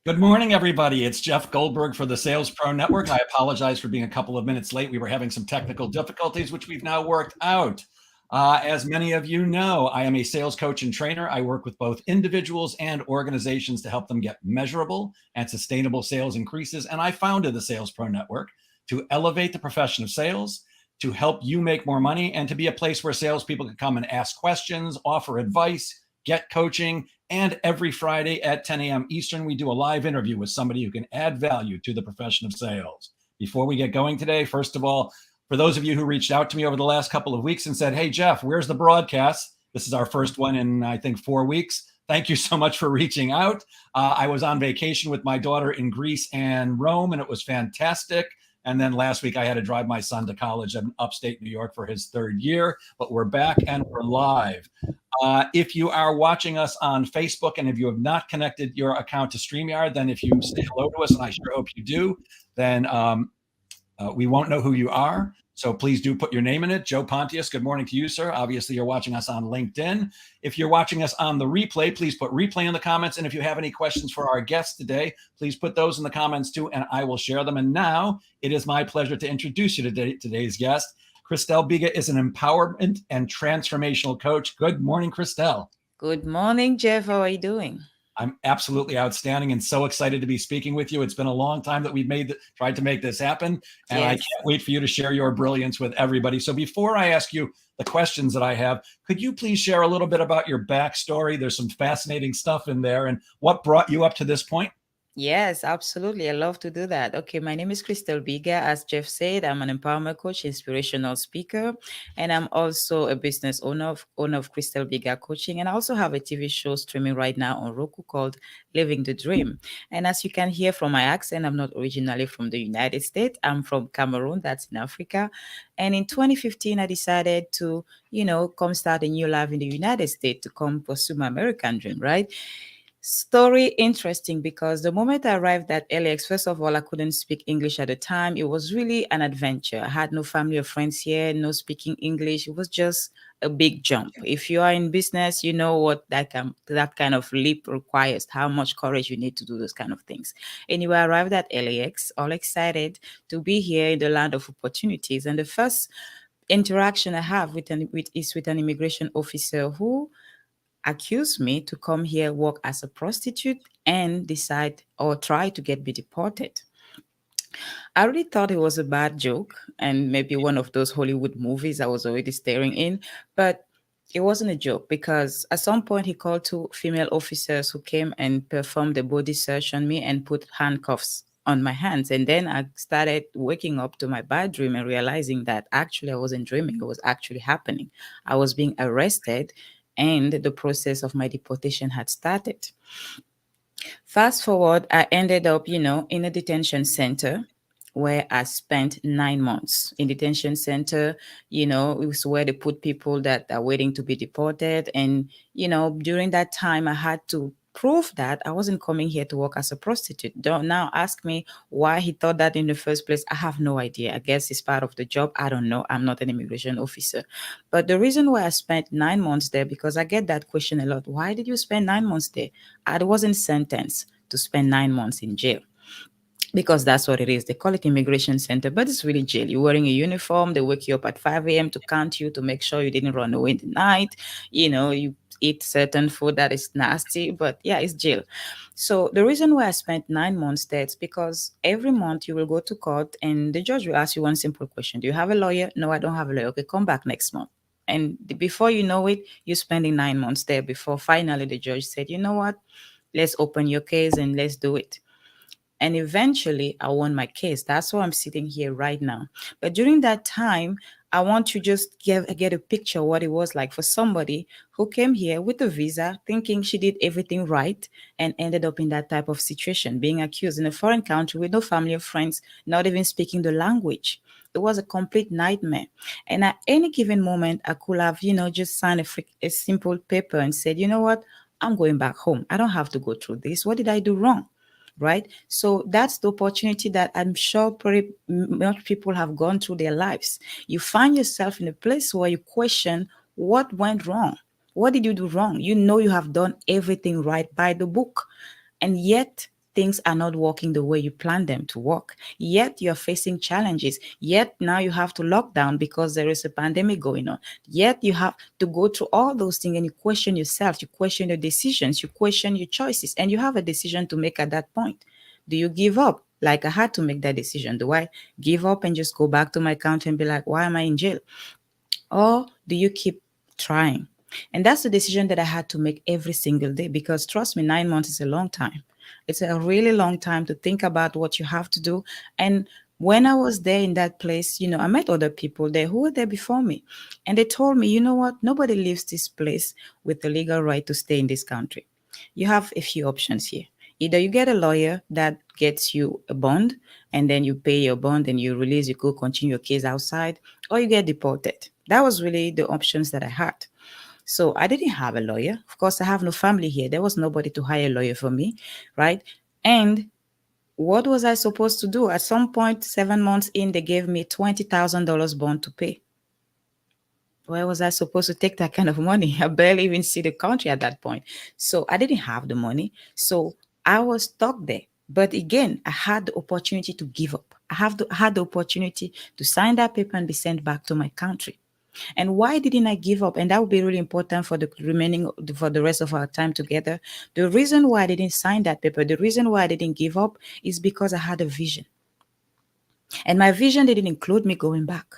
Good morning, everybody. It's Jeff Goldberg for the Sales Pro Network. I apologize for being a couple of minutes late. We were having some technical difficulties, which we've now worked out. As many of you know, I am a sales coach and trainer. I work with both individuals and organizations to help them get measurable and sustainable sales increases. And I founded the Sales Pro Network to elevate the profession of sales, to help you make more money, and to be a place where salespeople can come and ask questions, offer advice, get coaching. And every Friday at 10 a.m. Eastern, we do a live interview with somebody who can add value to the profession of sales. Before we get going today, first of all, for those of you who reached out to me over the last couple of weeks and said, hey, Jeff, where's the broadcast? This is our first one in, I think, 4 weeks. Thank you so much for reaching out. I was on vacation with my daughter in Greece and Rome, and it was fantastic. And then last week, I had to drive my son to college in upstate New York for his third year, but we're back and we're live. If you are watching us on Facebook and if you have not connected your account to StreamYard, then if you say hello to us, and I sure hope you do, then we won't know who you are. So please do put your name in it. Joe Pontius, good morning to you, sir. Obviously, you're watching us on LinkedIn. If you're watching us on the replay, please put replay in the comments. And if you have any questions for our guests today, please put those in the comments too, and I will share them. And now it is my pleasure to introduce you to today's guest. Christelle Biiga is an empowerment and transformational coach. Good morning, Christelle. Good morning, Jeff. How are you doing? I'm absolutely outstanding and so excited to be speaking with you. It's been a long time that we've tried to make this happen, and yes. I can't wait for you to share your brilliance with everybody. So before I ask you the questions that I have, could you please share a little bit about your backstory? There's some fascinating stuff in there, and what brought you up to this point? Yes, absolutely. I love to do that. Okay, my name is Christelle Biiga. As Jeff said, I'm an empowerment coach, inspirational speaker, and I'm also a business owner of Christelle Biiga Coaching. And I also have a TV show streaming right now on Roku called Living the Dream. And as you can hear from my accent, I'm not originally from the United States. I'm from Cameroon, that's in Africa. And in 2015, I decided to, come start a new life in the United States, to come pursue my American dream, right? Story interesting because the moment I arrived at LAX, first of all, I couldn't speak English at the time. It was really an adventure. I had no family or friends here, no speaking English. It was just a big jump. If you are in business, you know what that kind of leap requires, how much courage you need to do those kind of things. Anyway, I arrived at LAX, all excited to be here in the land of opportunities. And the first interaction I have is with an immigration officer who accused me to come here, work as a prostitute, and decide or try to get me deported. I really thought it was a bad joke and maybe one of those Hollywood movies I was already staring in, but it wasn't a joke because at some point he called two female officers who came and performed a body search on me and put handcuffs on my hands. And then I started waking up to my bad dream and realizing that actually I wasn't dreaming. It was actually happening. I was being arrested and the process of my deportation had started. Fast forward, I ended up, in a detention center where I spent 9 months. In detention center, it was where they put people that are waiting to be deported. And, during that time, I had to prove that I wasn't coming here to work as a prostitute. Don't now ask me why he thought that in the first place. I have no idea. I guess it's part of the job. I don't know. I'm not an immigration officer. But the reason why I spent 9 months there, because I get that question a lot. Why did you spend 9 months there? I wasn't sentenced to spend 9 months in jail. Because that's what it is. They call it immigration center, but it's really jail. You're wearing a uniform. They wake you up at 5 a.m. to count you to make sure you didn't run away in the night. You eat certain food that is nasty, but yeah, it's jail. So the reason why I spent 9 months there is because every month you will go to court and the judge will ask you one simple question. Do you have a lawyer? No, I don't have a lawyer. Okay, come back next month. And before you know it, you're spending 9 months there before finally the judge said, you know what? Let's open your case and let's do it. And eventually I won my case. That's why I'm sitting here right now. But during that time, I want to just get a picture of what it was like for somebody who came here with a visa thinking she did everything right and ended up in that type of situation, being accused in a foreign country with no family or friends, not even speaking the language. It was a complete nightmare. And at any given moment, I could have, just signed a simple paper and said, you know what, I'm going back home. I don't have to go through this. What did I do wrong? Right? So that's the opportunity that I'm sure pretty much people have gone through their lives. You find yourself in a place where you question what went wrong. What did you do wrong? You know you have done everything right by the book. And yet things are not working the way you planned them to work. Yet you're facing challenges. Yet now you have to lock down because there is a pandemic going on. Yet you have to go through all those things and you question yourself, you question your decisions, you question your choices, and you have a decision to make at that point. Do you give up? Like I had to make that decision. Do I give up and just go back to my country and be like, why am I in jail? Or do you keep trying? And that's the decision that I had to make every single day because trust me, 9 months is a long time. It's a really long time to think about what you have to do. And when I was there in that place, I met other people there who were there before me. And they told me, you know what? Nobody leaves this place with the legal right to stay in this country. You have a few options here. Either you get a lawyer that gets you a bond and then you pay your bond and you release, you go continue your case outside, or you get deported. That was really the options that I had. So I didn't have a lawyer. Of course, I have no family here. There was nobody to hire a lawyer for me, right? And what was I supposed to do? At some point, 7 months in, they gave me $20,000 bond to pay. Where was I supposed to take that kind of money? I barely even see the country at that point. So I didn't have the money. So I was stuck there. But again, I had the opportunity to give up. I had the opportunity to sign that paper and be sent back to my country. And why didn't I give up? And that would be really important for the rest of our time together. The reason why I didn't sign that paper, the reason why I didn't give up is because I had a vision. And my vision didn't include me going back.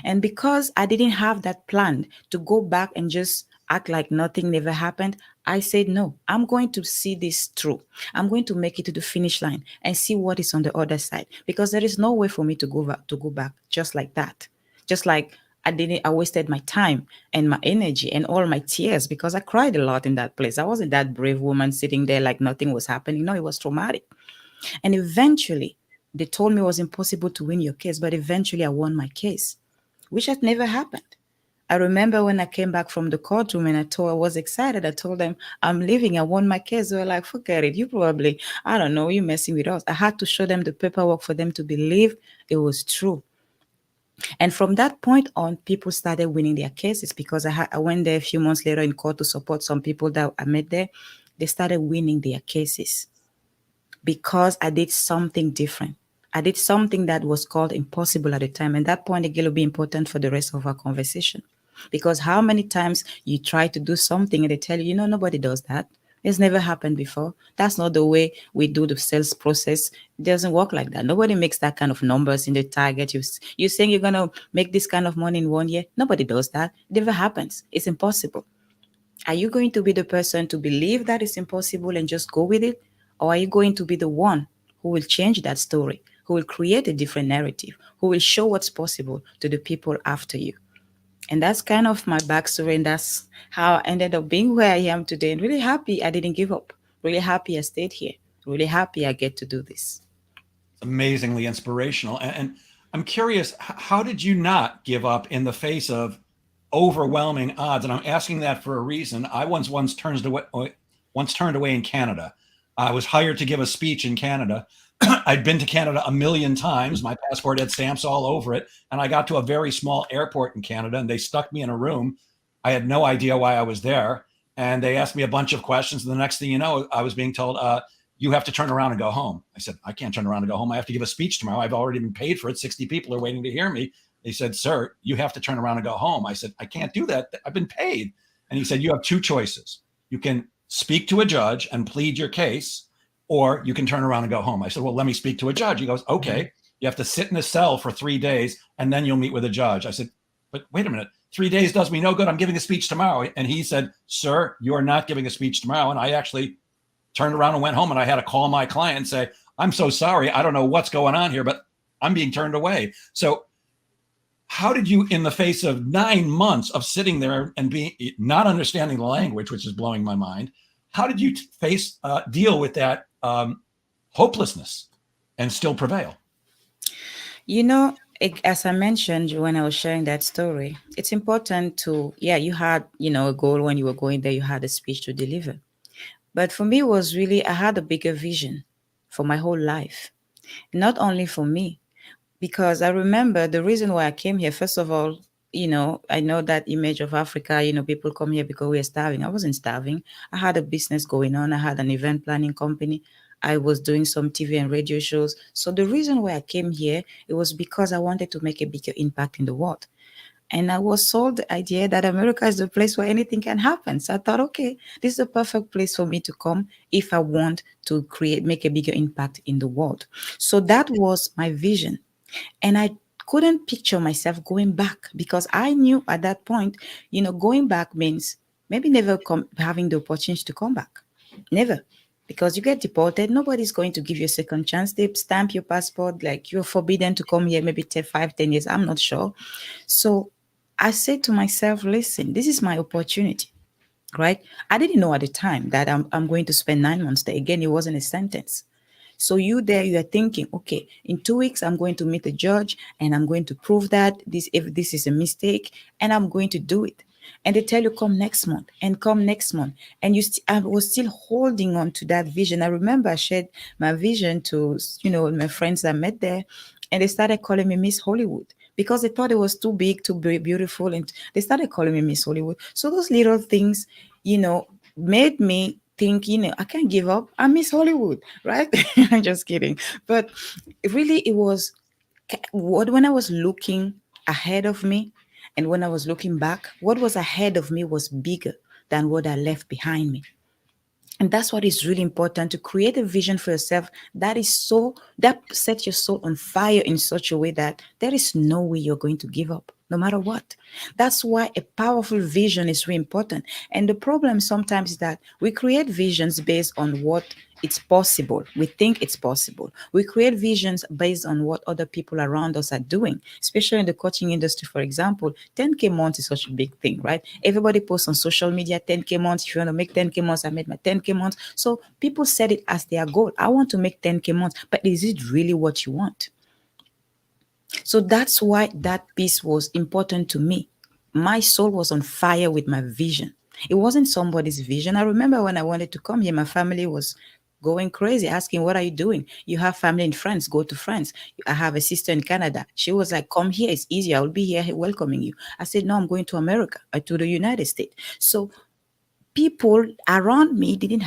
And because I didn't have that plan to go back and just act like nothing never happened, I said, no, I'm going to see this through. I'm going to make it to the finish line and see what is on the other side. Because there is no way for me to go back just like that. Just like I wasted my time and my energy and all my tears because I cried a lot in that place. I wasn't that brave woman sitting there like nothing was happening. No, it was traumatic. And eventually, they told me it was impossible to win your case, but eventually I won my case, which had never happened. I remember when I came back from the courtroom and I was excited. I told them, I'm leaving. I won my case. They were like, forget it. You probably, I don't know, you're messing with us. I had to show them the paperwork for them to believe it was true. And from that point on, people started winning their cases because I went there a few months later in court to support some people that I met there. They started winning their cases because I did something different. I did something that was called impossible at the time. And that point again will be important for the rest of our conversation. Because how many times you try to do something and they tell you, nobody does that. It's never happened before. That's not the way we do the sales process. It doesn't work like that. Nobody makes that kind of numbers in the target. You're saying you're going to make this kind of money in 1 year. Nobody does that. It never happens. It's impossible. Are you going to be the person to believe that it's impossible and just go with it? Or are you going to be the one who will change that story, who will create a different narrative, who will show what's possible to the people after you? And that's kind of my backstory. And that's how I ended up being where I am today. And really happy I didn't give up. Really happy I stayed here. Really happy I get to do this. Amazingly inspirational. And I'm curious, how did you not give up in the face of overwhelming odds? And I'm asking that for a reason. I once turned away in Canada. I was hired to give a speech in Canada. I'd been to Canada a million times. My passport had stamps all over it. And I got to a very small airport in Canada and they stuck me in a room. I had no idea why I was there. And they asked me a bunch of questions. And the next thing you know, I was being told, you have to turn around and go home. I said, I can't turn around and go home. I have to give a speech tomorrow. I've already been paid for it. 60 people are waiting to hear me. They said, sir, you have to turn around and go home. I said, I can't do that. I've been paid. And he said, you have two choices. You can speak to a judge and plead your case, or you can turn around and go home. I said, well, let me speak to a judge. He goes, okay, you have to sit in a cell for 3 days and then you'll meet with a judge. I said, but wait a minute, 3 days does me no good. I'm giving a speech tomorrow. And he said, sir, you are not giving a speech tomorrow. And I actually turned around and went home and I had to call my client and say, I'm so sorry. I don't know what's going on here, but I'm being turned away. So how did you, in the face of 9 months of sitting there and not understanding the language, which is blowing my mind, how did you deal with that hopelessness and still prevail? As I mentioned when I was sharing that story, it's important to, you had, a goal when you were going there, you had a speech to deliver. But for me, it was really, I had a bigger vision for my whole life, not only for me, because I remember the reason why I came here, first of all, I know that image of Africa, people come here because we're starving. I wasn't starving. I had a business going on. I had an event planning company. I was doing some TV and radio shows. So the reason why I came here, it was because I wanted to make a bigger impact in the world. And I was sold the idea that America is the place where anything can happen. So I thought, okay, this is the perfect place for me to come if I want to make a bigger impact in the world. So that was my vision. And I couldn't picture myself going back because I knew at that point, going back means maybe never having the opportunity to come back. Never. Because you get deported, nobody's going to give you a second chance. They stamp your passport like you're forbidden to come here maybe 10, 5, 10 years. I'm not sure. So I said to myself, listen, this is my opportunity, right? I didn't know at the time that I'm going to spend 9 months there. Again, it wasn't a sentence. So you are thinking, okay, in 2 weeks, I'm going to meet the judge and I'm going to prove that if this is a mistake, and I'm going to do it. And they tell you, come next month and come next month. And I was still holding on to that vision. I remember I shared my vision to, my friends I met there, and they started calling me Miss Hollywood because they thought it was too big, too beautiful. And they started calling me Miss Hollywood. So those little things, made me think, I can't give up. I Miss Hollywood, right? I'm just kidding. But really, it was when I was looking ahead of me and when I was looking back, what was ahead of me was bigger than what I left behind me. And that's what is really important, to create a vision for yourself that sets your soul on fire in such a way that there is no way you're going to give up, no matter what. That's why a powerful vision is really important. And the problem sometimes is that we create visions based on what it's possible. We think it's possible. We create visions based on what other people around us are doing, especially in the coaching industry, for example. 10K months is such a big thing, right? Everybody posts on social media, 10K months. If you want to make 10K months, I made my 10K months. So people set it as their goal. I want to make 10K months, but is it really what you want? So that's why that piece was important to me. My soul was on fire with my vision. It wasn't somebody's vision. I remember when I wanted to come here, my family was going crazy, asking, what are you doing? You have family in France, go to France. I have a sister in Canada. She was like, come here, it's easy. I will be here welcoming you. I said, no, I'm going to America, to the United States. So people around me didn't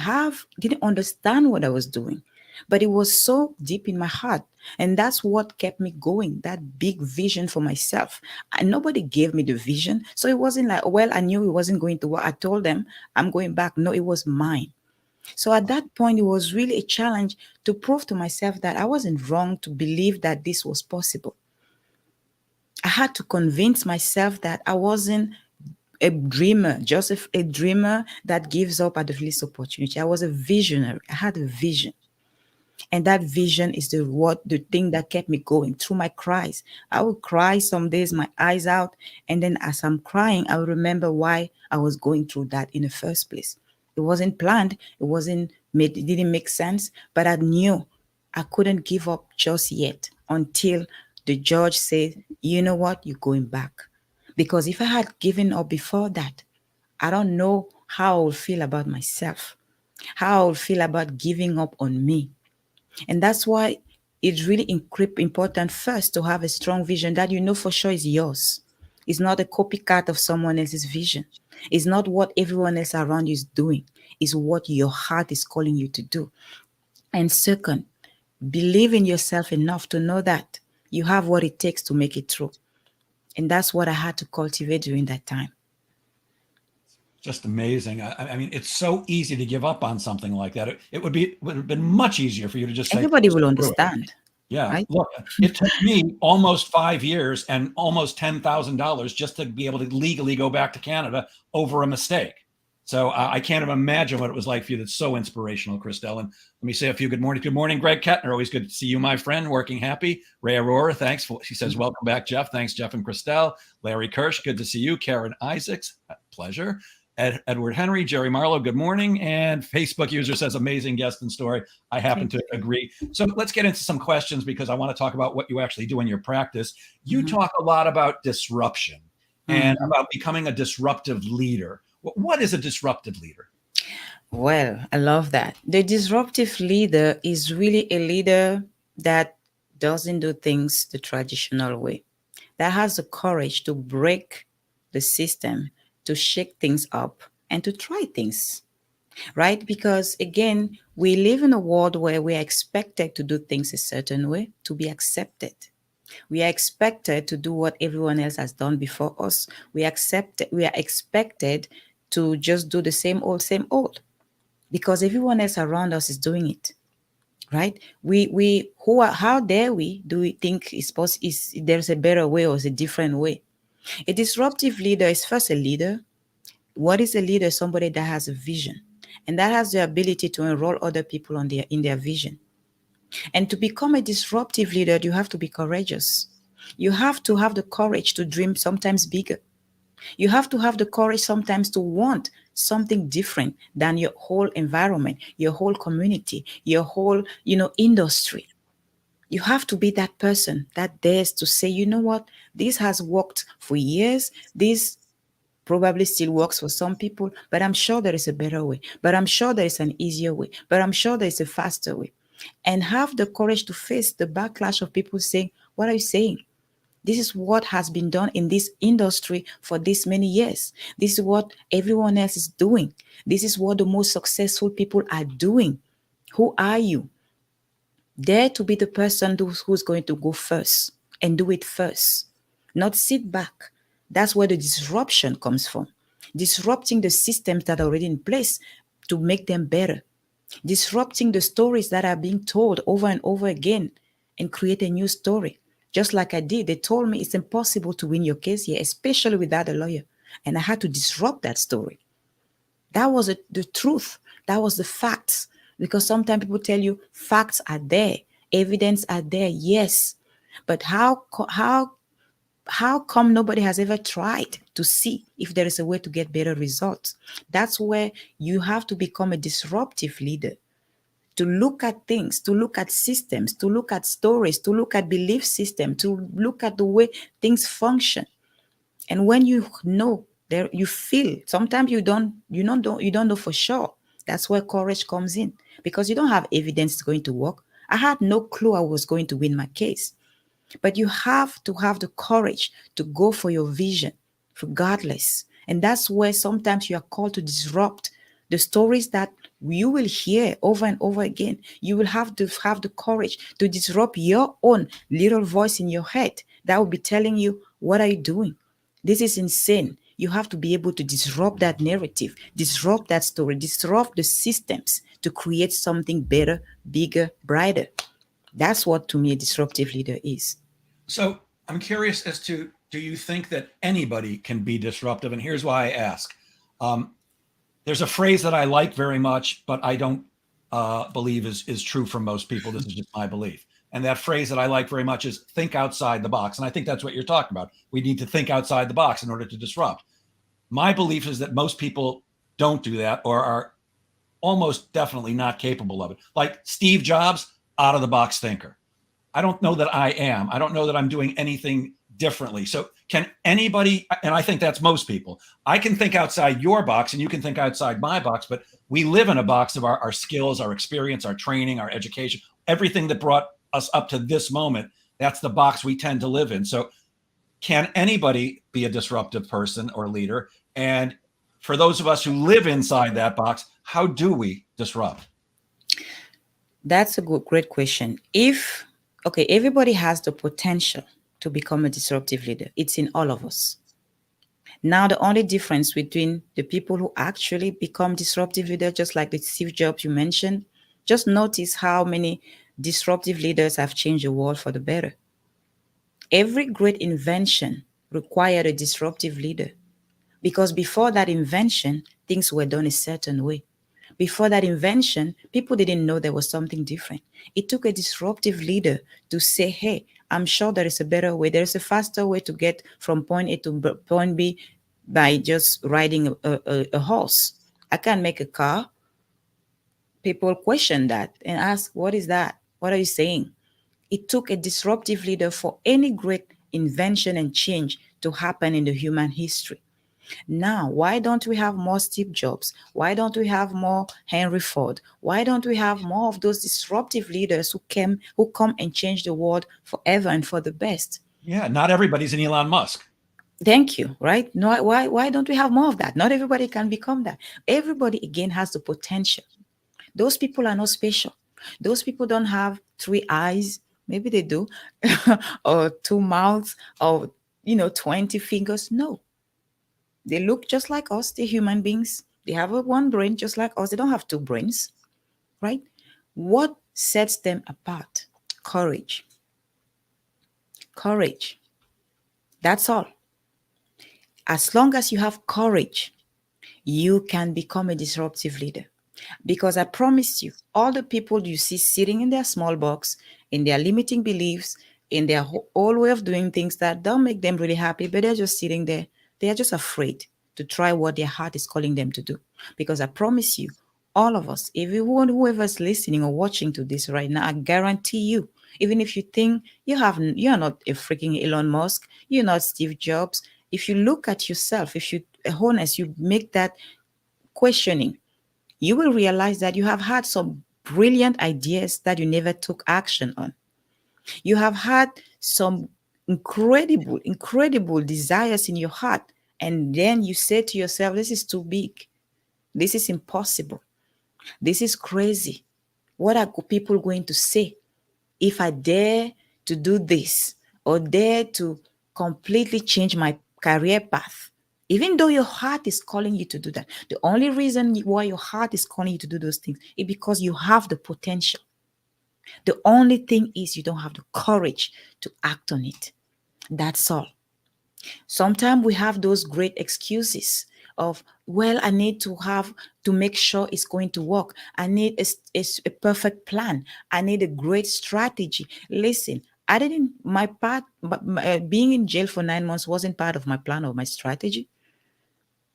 understand what I was doing, but it was so deep in my heart. And that's what kept me going, that big vision for myself. And nobody gave me the vision. So it wasn't like, well, I knew it wasn't going to work. I told them I'm going back. No, it was mine. So at that point, it was really a challenge to prove to myself that I wasn't wrong to believe that this was possible. I had to convince myself that I wasn't a dreamer, just a dreamer that gives up at the least opportunity. I was a visionary. I had a vision. And that vision is the thing that kept me going through my cries. I would cry some days, my eyes out. And then as I'm crying, I would remember why I was going through that in the first place. It wasn't planned. It didn't make sense, but I knew I couldn't give up just yet until the judge said, you know what, you're going back. Because if I had given up before that, I don't know how I would feel about myself, how I would feel about giving up on me. And that's why it's really important first to have a strong vision that you know for sure is yours. It's not a copycat of someone else's vision. It's not what everyone else around you is doing. It's what your heart is calling you to do. And second, believe in yourself enough to know that you have what it takes to make it through. And that's what I had to cultivate during that time. Just amazing. I mean, it's so easy to give up on something like that. It would have been much easier for you to just say, Everybody will screw it. understand. Yeah. Right? Look, it took me almost 5 years and almost $10,000 just to be able to legally go back to Canada over a mistake. So I can't even imagine what it was like for you. That's so inspirational, Christelle. And let me say a few good mornings. Good morning, Greg Kettner. Always good to see you, my friend. Working happy. Ray Aurora, thanks. She says, welcome back, Jeff. Thanks, Jeff and Christelle. Larry Kirsch, good to see you. Karen Isaacs, pleasure. Edward Henry, Jerry Marlowe, good morning. And Facebook user says, amazing guest and story. I happen to agree. So let's get into some questions because I want to talk about what you actually do in your practice. You talk a lot about disruption and about becoming a disruptive leader. What is a disruptive leader? Well, I love that. The disruptive leader is really a leader that doesn't do things the traditional way, that has the courage to break the system, to shake things up, and to try things right? Because again, we live in a world where we are expected to do things a certain way to be accepted. We are expected to do what everyone else has done before us. We are expected to just do the same old, because everyone else around us is doing it, right? We who are how dare we do we think is there's a better way or is a different way? A disruptive leader is first a leader. What is a leader? Somebody that has a vision and that has the ability to enroll other people in their vision. And to become a disruptive leader, you have to be courageous. You have to have the courage to dream sometimes bigger. You have to have the courage sometimes to want something different than your whole environment, your whole community, your whole, industry. You have to be that person that dares to say, you know what, this has worked for years. This probably still works for some people, but I'm sure there is a better way. But I'm sure there is an easier way. But I'm sure there is a faster way. And have the courage to face the backlash of people saying, what are you saying? This is what has been done in this industry for this many years. This is what everyone else is doing. This is what the most successful people are doing. Who are you? Dare to be the person who's going to go first and do it first, not sit back. That's where the disruption comes from. Disrupting the systems that are already in place to make them better. Disrupting the stories that are being told over and over again and create a new story. Just like I did, they told me it's impossible to win your case here, especially without a lawyer. And I had to disrupt that story. That was the truth. That was the facts. Because sometimes people tell you facts are there, evidence are there, yes. But how come nobody has ever tried to see if there is a way to get better results? That's where you have to become a disruptive leader, to look at things, to look at systems, to look at stories, to look at belief system, to look at the way things function. And when you know there, you feel sometimes you don't know for sure. That's where courage comes in, because you don't have evidence it's going to work. I had no clue I was going to win my case. But you have to have the courage to go for your vision, regardless. And that's where sometimes you are called to disrupt the stories that you will hear over and over again. You will have to have the courage to disrupt your own little voice in your head that will be telling you, what are you doing? This is insane. You have to be able to disrupt that narrative, disrupt that story, disrupt the systems to create something better, bigger, brighter. That's what to me a disruptive leader is. So I'm curious as to, do you think that anybody can be disruptive? And here's why I ask. There's a phrase that I like very much, but I don't believe is true for most people. This is just my belief. And that phrase that I like very much is think outside the box. And I think that's what you're talking about. We need to think outside the box in order to disrupt. My belief is that most people don't do that, or are almost definitely not capable of it. Like Steve Jobs, out of the box thinker. I don't know that I am. I don't know that I'm doing anything differently. So can anybody, and I think that's most people, I can think outside your box and you can think outside my box, but we live in a box of our skills, our experience, our training, our education, everything that brought us up to this moment. That's the box we tend to live in. So can anybody be a disruptive person or leader? And for those of us who live inside that box, how do we disrupt? That's a great question. Okay, everybody has the potential to become a disruptive leader. It's in all of us. Now, the only difference between the people who actually become disruptive leaders, just like the Steve Jobs you mentioned, just notice how many disruptive leaders have changed the world for the better. Every great invention required a disruptive leader, because before that invention, things were done a certain way. Before that invention, people didn't know there was something different. It took a disruptive leader to say, hey, I'm sure there is a better way. There is a faster way to get from point A to point B by just riding a horse. I can't make a car. People question that and ask, what is that? What are you saying? It took a disruptive leader for any great invention and change to happen in the human history. Now, why don't we have more Steve Jobs? Why don't we have more Henry Ford? Why don't we have more of those disruptive leaders who come and change the world forever and for the best? Yeah, not everybody's an Elon Musk. Thank you, right? No, why don't we have more of that? Not everybody can become that. Everybody again has the potential. Those people are not special. Those people don't have three eyes. Maybe they do, or two mouths, or 20 fingers. No, they look just like us. They're human beings. They have one brain just like us. They don't have two brains, right? What sets them apart? Courage. Courage. That's all. As long as you have courage, you can become a disruptive leader. Because I promise you, all the people you see sitting in their small box, in their limiting beliefs, in their old way of doing things that don't make them really happy, but they're just sitting there. They are just afraid to try what their heart is calling them to do. Because I promise you, all of us, everyone, whoever's listening or watching to this right now, I guarantee you, even if you think you're not a freaking Elon Musk, you're not Steve Jobs. If you look at yourself, if you honest, you make that questioning, you will realize that you have had some brilliant ideas that you never took action on. You have had some incredible desires in your heart. And then you say to yourself, this is too big. This is impossible. This is crazy. What are people going to say if I dare to do this or dare to completely change my career path? Even though your heart is calling you to do that, the only reason why your heart is calling you to do those things is because you have the potential. The only thing is you don't have the courage to act on it. That's all. Sometimes we have those great excuses of, well, I need to have to make sure it's going to work. I need a perfect plan. I need a great strategy. Listen, I didn't, my part, being in jail for 9 months wasn't part of my plan or my strategy.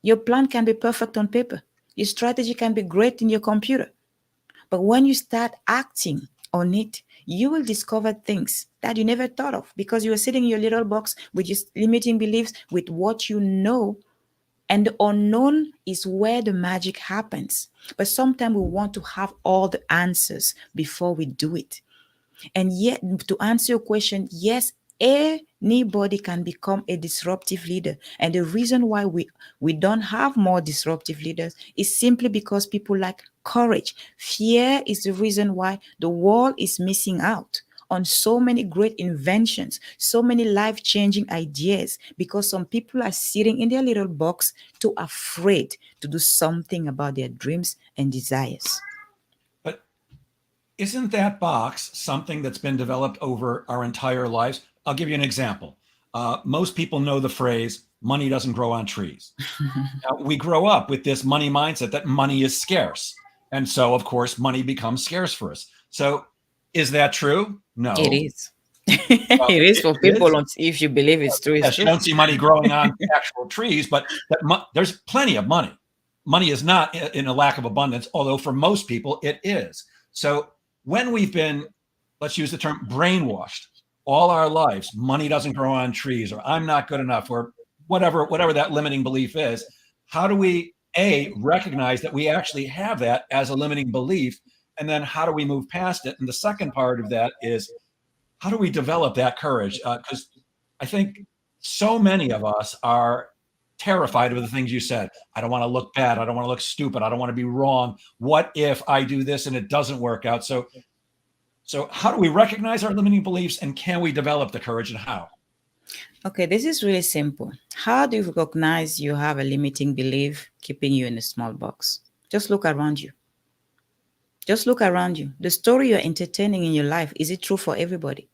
Your plan can be perfect on paper. Your strategy can be great in your computer. But when you start acting on it, you will discover things that you never thought of because you were sitting in your little box with your limiting beliefs, with what you know. And the unknown is where the magic happens. But sometimes we want to have all the answers before we do it. And yet, to answer your question, yes, anybody can become a disruptive leader. And the reason why we don't have more disruptive leaders is simply because people lack courage. Fear is the reason why the world is missing out on so many great inventions, so many life-changing ideas, because some people are sitting in their little box too afraid to do something about their dreams and desires. But isn't that box something that's been developed over our entire lives? I'll give you an example. Most people know the phrase, money doesn't grow on trees. Now, we grow up with this money mindset that money is scarce. And so, of course, money becomes scarce for us. So, is that true? It No. is. It is for It is. people. If you believe it's true, it's Yes, you true. don't see money growing on actual trees, but there's plenty of money. Money is not in a lack of abundance, although for most people it is. So when we've been, let's use the term brainwashed all our lives, money doesn't grow on trees, or I'm not good enough, or whatever that limiting belief is, how do we recognize that we actually have that as a limiting belief, and then how do we move past it? And the second part of that is, how do we develop that courage? Because I think so many of us are terrified of the things you said. I don't want to look bad. I don't want to look stupid. I don't want to be wrong. What if I do this and it doesn't work out? So how do we recognize our limiting beliefs, and can we develop the courage, and how? Okay, this is really simple. How do you recognize you have a limiting belief keeping you in a small box? Just look around you. Just look around you. The story you're entertaining in your life, is it true for everybody?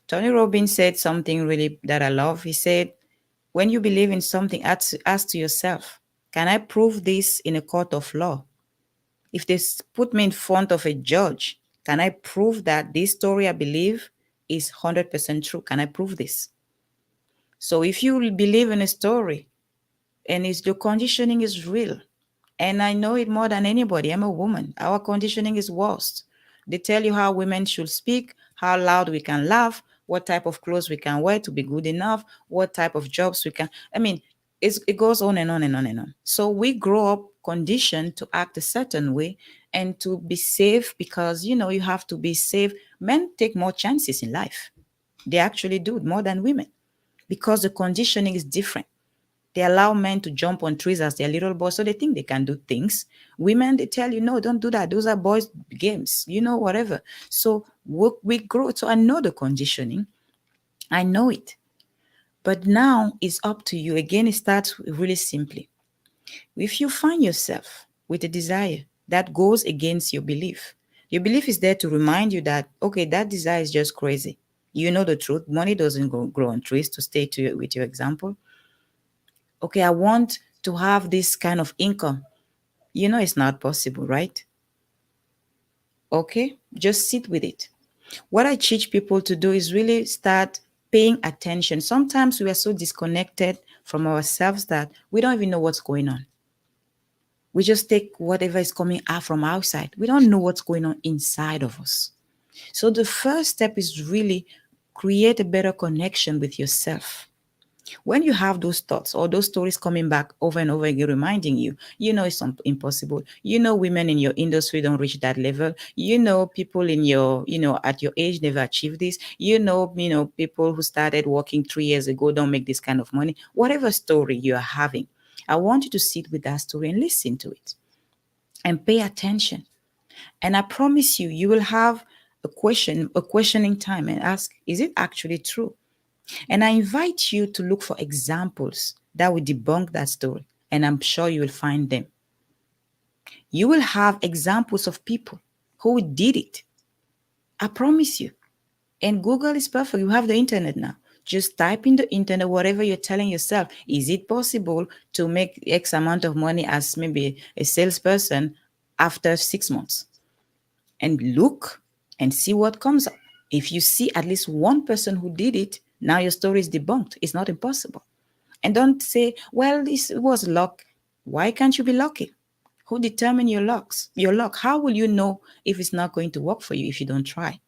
Tony Robbins said something really that I love. He said, when you believe in something, ask to yourself, can I prove this in a court of law? If they put me in front of a judge, can I prove that this story I believe is 100% true? Can I prove this? So if you believe in a story and the conditioning is real, and I know it more than anybody, I'm a woman, our conditioning is worst. They tell you how women should speak, how loud we can laugh, what type of clothes we can wear to be good enough, what type of jobs we can. I mean, it goes on and on and on and on. So we grow up conditioned to act a certain way and to be safe because, you have to be safe. Men take more chances in life. They actually do more than women. because the conditioning is different. They allow men to jump on trees as their little boys, so they think they can do things. Women, they tell you, no, don't do that. Those are boys' games, whatever. So we grow. So I know the conditioning. I know it. But now it's up to you. Again, it starts really simply. If you find yourself with a desire that goes against your belief is there to remind you that, okay, that desire is just crazy. You know the truth. Money doesn't grow on trees, to stay with your example. Okay, I want to have this kind of income. You know it's not possible, right? Okay, just sit with it. What I teach people to do is really start paying attention. Sometimes we are so disconnected from ourselves that we don't even know what's going on. We just take whatever is coming out from outside. We don't know what's going on inside of us. So the first step is really create a better connection with yourself. When you have those thoughts or those stories coming back over and over again, reminding you, it's impossible. Women in your industry don't reach that level. People in your, at your age never achieve this. People who started working 3 years ago don't make this kind of money. Whatever story you are having, I want you to sit with that story and listen to it and pay attention. And I promise you, you will have a questioning time and ask, is it actually true? And I invite you to look for examples that will debunk that story. And I'm sure you will find them. You will have examples of people who did it. I promise you. And Google is perfect. You have the internet now. Just type in the internet whatever you're telling yourself. Is it possible to make X amount of money as maybe a salesperson after 6 months? And look and see what comes up. If you see at least one person who did it, now your story is debunked. It's not impossible. And don't say, well, this was luck. Why can't you be lucky? Who determine your luck? How will you know if it's not going to work for you if you don't try?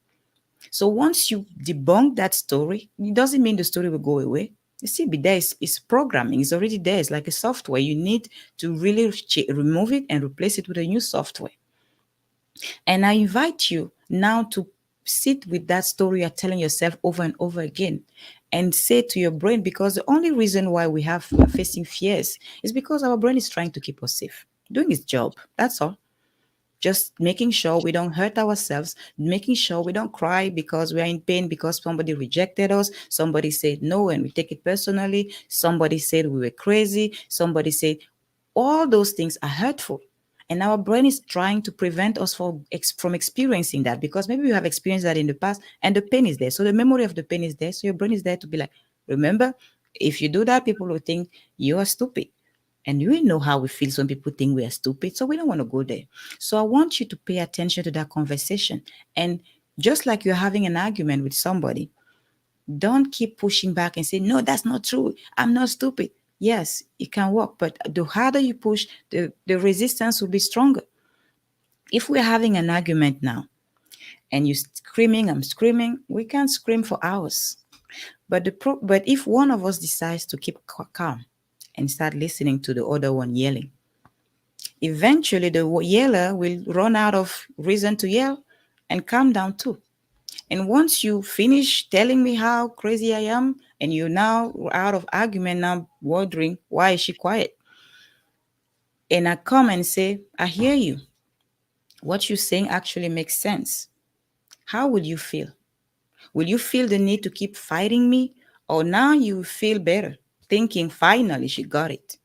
So once you debunk that story, it doesn't mean the story will go away. It still be there. It's programming. It's already there. It's like a software. You need to really remove it and replace it with a new software. And I invite you now to sit with that story you're telling yourself over and over again and say to your brain, because the only reason why we are facing fears is because our brain is trying to keep us safe, doing its job. That's all. Just making sure we don't hurt ourselves, making sure we don't cry because we are in pain because somebody rejected us, somebody said no and we take it personally, somebody said we were crazy, somebody said all those things are hurtful. And our brain is trying to prevent us from experiencing that, because maybe you have experienced that in the past and the pain is there. So the memory of the pain is there. So your brain is there to be like, remember, if you do that, people will think you are stupid. And you know how we feel when people think we are stupid. So we don't want to go there. So I want you to pay attention to that conversation. And just like you're having an argument with somebody, don't keep pushing back and say, no, that's not true. I'm not stupid. Yes, it can work. But the harder you push, the resistance will be stronger. If we're having an argument now and you're screaming, I'm screaming, we can't scream for hours. But if one of us decides to keep calm and start listening to the other one yelling, eventually the yeller will run out of reason to yell and calm down too. And once you finish telling me how crazy I am, and you're now out of argument, now wondering why is she quiet, and I come and say, I hear you. What you're saying actually makes sense. How will you feel? Will you feel the need to keep fighting me? Or now you feel better, thinking finally she got it?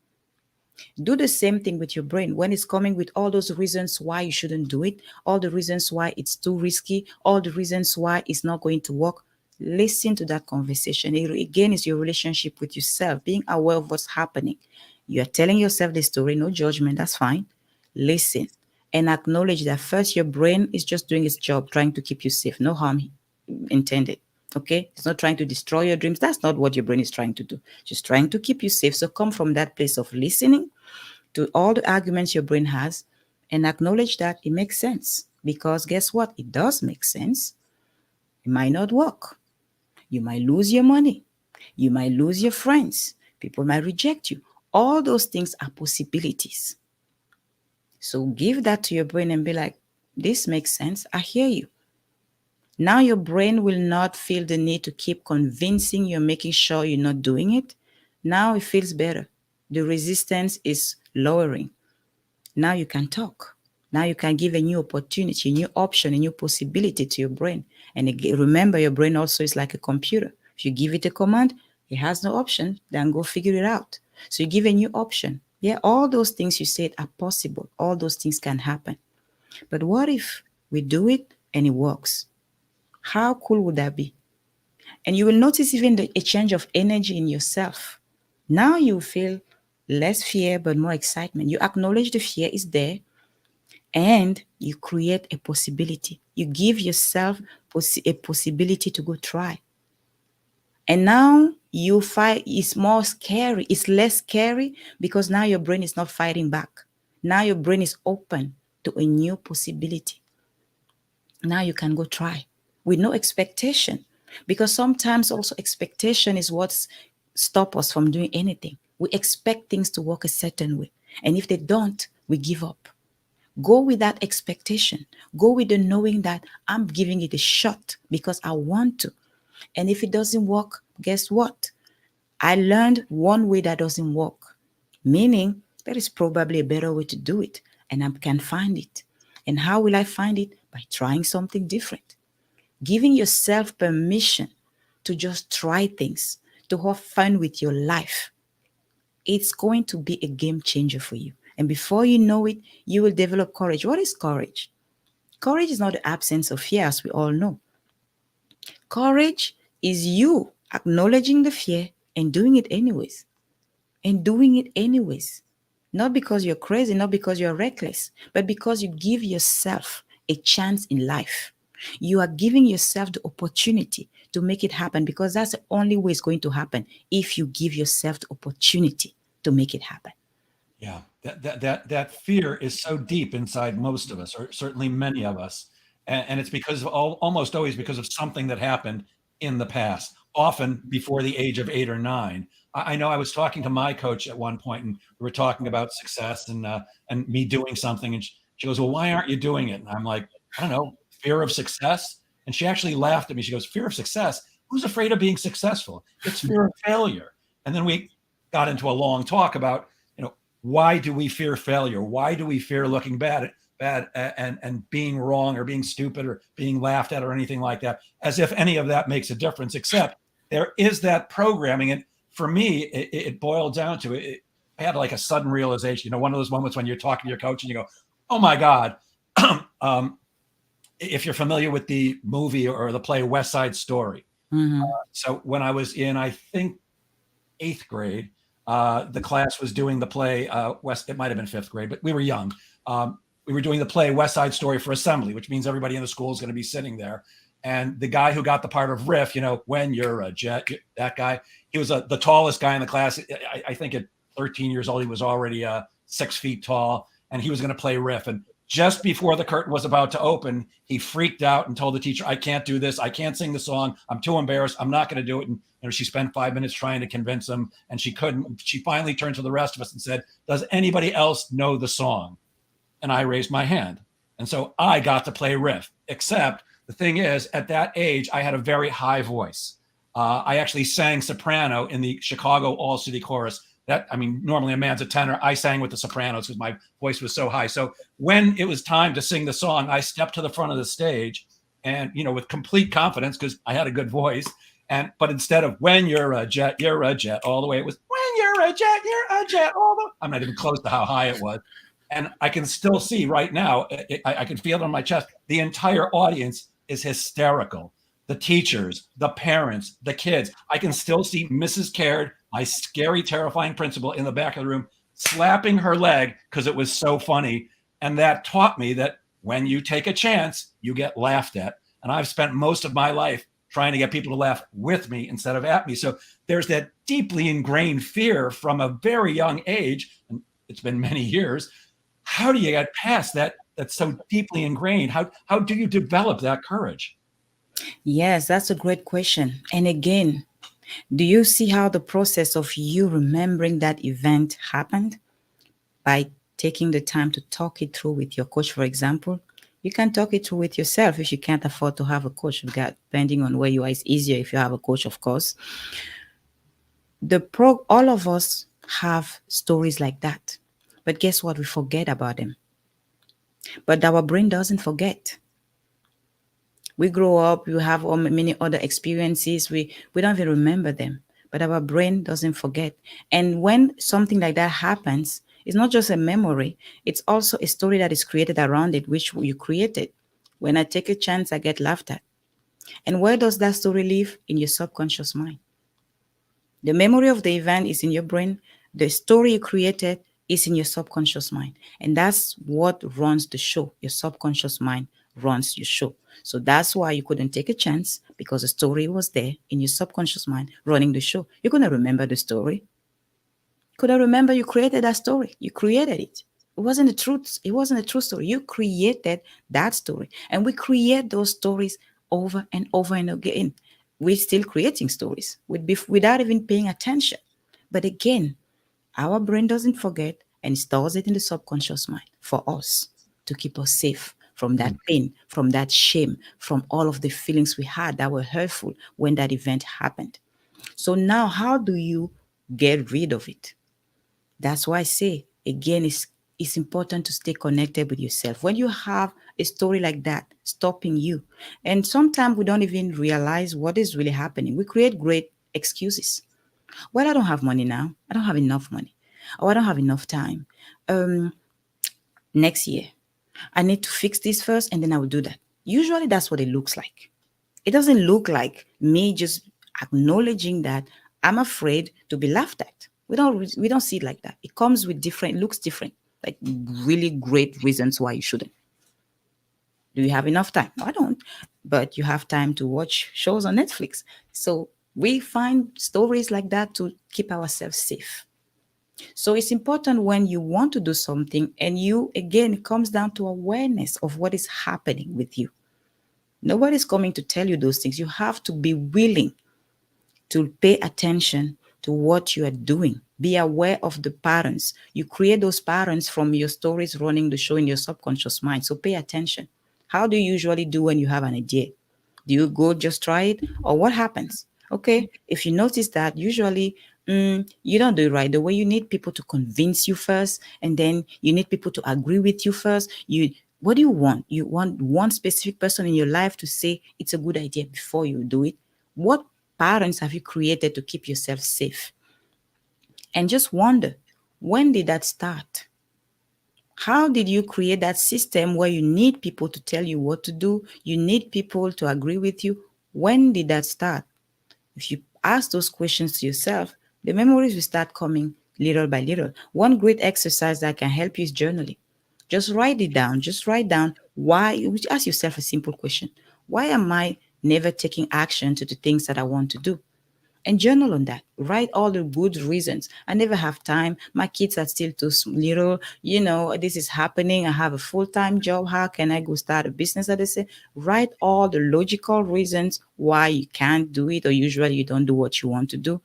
Do the same thing with your brain when it's coming with all those reasons why you shouldn't do it, all the reasons why it's too risky, all the reasons why it's not going to work. Listen to that conversation. It, again, is your relationship with yourself, being aware of what's happening. You are telling yourself the story, no judgment, that's fine. Listen and acknowledge that first your brain is just doing its job, trying to keep you safe, no harm intended. Okay, it's not trying to destroy your dreams. That's not what your brain is trying to do. Just trying to keep you safe. So come from that place of listening to all the arguments your brain has and acknowledge that it makes sense. Because guess what? It does make sense. It might not work. You might lose your money. You might lose your friends. People might reject you. All those things are possibilities. So give that to your brain and be like, this makes sense. I hear you. Now your brain will not feel the need to keep convincing you, making sure you're not doing it. Now it feels better. The resistance is lowering. Now you can talk. Now you can give a new opportunity, a new option, a new possibility to your brain. And again, remember, your brain also is like a computer. If you give it a command, it has no option, then go figure it out. So you give a new option. Yeah, all those things you said are possible. All those things can happen. But what if we do it and it works? How cool would that be? And you will notice even a change of energy in yourself. Now you feel less fear, but more excitement. You acknowledge the fear is there and you create a possibility. You give yourself a possibility to go try. And now you fight, it's more scary, it's less scary because now your brain is not fighting back. Now your brain is open to a new possibility. Now you can go try with no expectation, because sometimes also expectation is what's stop us from doing anything. We expect things to work a certain way, and if they don't, we give up. Go with that expectation. Go with the knowing that I'm giving it a shot because I want to. And if it doesn't work, guess what? I learned one way that doesn't work, meaning there is probably a better way to do it, and I can find it. And how will I find it? By trying something different. Giving yourself permission to just try things, to have fun with your life. It's going to be a game changer for you. And before you know it, you will develop courage. What is courage? Courage is not the absence of fear, as we all know. Courage is you acknowledging the fear and doing it anyways. And doing it anyways. Not because you're crazy, not because you're reckless, but because you give yourself a chance in life. You are giving yourself the opportunity to make it happen, because that's the only way it's going to happen, if you give yourself the opportunity to make it happen. Yeah, that fear is so deep inside most of us, or certainly many of us, and it's because of almost always because of something that happened in the past, often before the age of 8 or 9. I know I was talking to my coach at one point, and we were talking about success and me doing something, and she goes, "Well, why aren't you doing it?" And I'm like, "I don't know, fear of success." And she actually laughed at me. She goes, "Fear of success? Who's afraid of being successful? It's fear of failure." And then we got into a long talk about, why do we fear failure? Why do we fear looking bad and being wrong or being stupid or being laughed at or anything like that? As if any of that makes a difference, except there is that programming. And for me, it boiled down to it. I had like a sudden realization, one of those moments when you're talking to your coach and you go, "Oh my God." If you're familiar with the movie or the play West Side Story. So when I was in, I think, 8th grade, the class was doing the play it might have been 5th grade, but we were young. We were doing the play West Side Story for assembly, which means everybody in the school is going to be sitting there. And the guy who got the part of Riff, when you're a jet, that guy, he was the tallest guy in the class. I think at 13 years old, he was already 6 feet tall, and he was going to play Riff. And just before the curtain was about to open, he freaked out and told the teacher, "I can't do this. I can't sing the song. I'm too embarrassed. I'm not going to do it." And she spent 5 minutes trying to convince him, and she couldn't. She finally turned to the rest of us and said, "Does anybody else know the song?" And I raised my hand. And so I got to play Riff, except the thing is, at that age, I had a very high voice. I actually sang soprano in the Chicago All-City Chorus. Normally a man's a tenor. I sang with the sopranos because my voice was so high. So when it was time to sing the song, I stepped to the front of the stage and, with complete confidence, because I had a good voice. But instead of "when you're a jet, all the way, it was "when you're a jet, all the." I'm not even close to how high it was. And I can still see right now, I can feel it on my chest. The entire audience is hysterical. The teachers, the parents, the kids. I can still see Mrs. Caird, my scary, terrifying principal, in the back of the room, slapping her leg because it was so funny. And that taught me that when you take a chance, you get laughed at. And I've spent most of my life trying to get people to laugh with me instead of at me. So there's that deeply ingrained fear from a very young age, and it's been many years. How do you get past that? That's so deeply ingrained. How do you develop that courage? Yes, that's a great question. And again, do you see how the process of you remembering that event happened? By taking the time to talk it through with your coach, for example, You can talk it through with yourself if you can't afford to have a coach. Depending on where you are, it's easier if you have a coach, of course. All of us have stories like that. But guess what? We forget about them. But our brain doesn't forget. We grow up, we have many other experiences, we don't even remember them, but our brain doesn't forget. And when something like that happens, it's not just a memory, it's also a story that is created around it, which you created. When I take a chance, I get laughed at. And where does that story live? In your subconscious mind. The memory of the event is in your brain. The story you created is in your subconscious mind. And that's what runs the show. Your subconscious mind runs your show. So that's why you couldn't take a chance, because the story was there in your subconscious mind running the show. You couldn't remember the story. Couldn't remember you created that story. You created it. It wasn't a truth. It wasn't a true story. You created that story. And we create those stories over and over and again. We're still creating stories without even paying attention. But again, our brain doesn't forget and stores it in the subconscious mind for us to keep us safe from that pain, from that shame, from all of the feelings we had that were hurtful when that event happened. So now, how do you get rid of it? That's why I say, again, it's important to stay connected with yourself. When you have a story like that stopping you, and sometimes we don't even realize what is really happening, we create great excuses. Well, I don't have money now. I don't have enough money. Or I don't have enough time. Next year, I need to fix this first and then I will do that. Usually that's what it looks like. It doesn't look like me just acknowledging that I'm afraid to be laughed at. We don't see it like that. It comes with different, looks different, like really great reasons why you shouldn't. Do you have enough time? No, I don't. But you have time to watch shows on Netflix. So we find stories like that to keep ourselves safe. So it's important when you want to do something, and you, again, it comes down to awareness of what is happening with you. Nobody's coming to tell you those things. You have to be willing to pay attention to what you are doing. Be aware of the patterns. You create those patterns from your stories running the show in your subconscious mind. So pay attention. How do you usually do when you have an idea? Do you go just try it, or what happens? Okay, if you notice that usually you don't do it right the way, you need people to convince you first, and then you need people to agree with you first. What do you want? You want one specific person in your life to say it's a good idea before you do it. What patterns have you created to keep yourself safe? And just wonder, when did that start? How did you create that system where you need people to tell you what to do? You need people to agree with you. When did that start? If you ask those questions to yourself, the memories will start coming little by little. One great exercise that can help you is journaling. Just write it down. Just write down why. Ask yourself a simple question. Why am I never taking action to the things that I want to do? And journal on that. Write all the good reasons. I never have time. My kids are still too little. This is happening. I have a full-time job. How can I go start a business? That they say, write all the logical reasons why you can't do it, or usually you don't do what you want to do.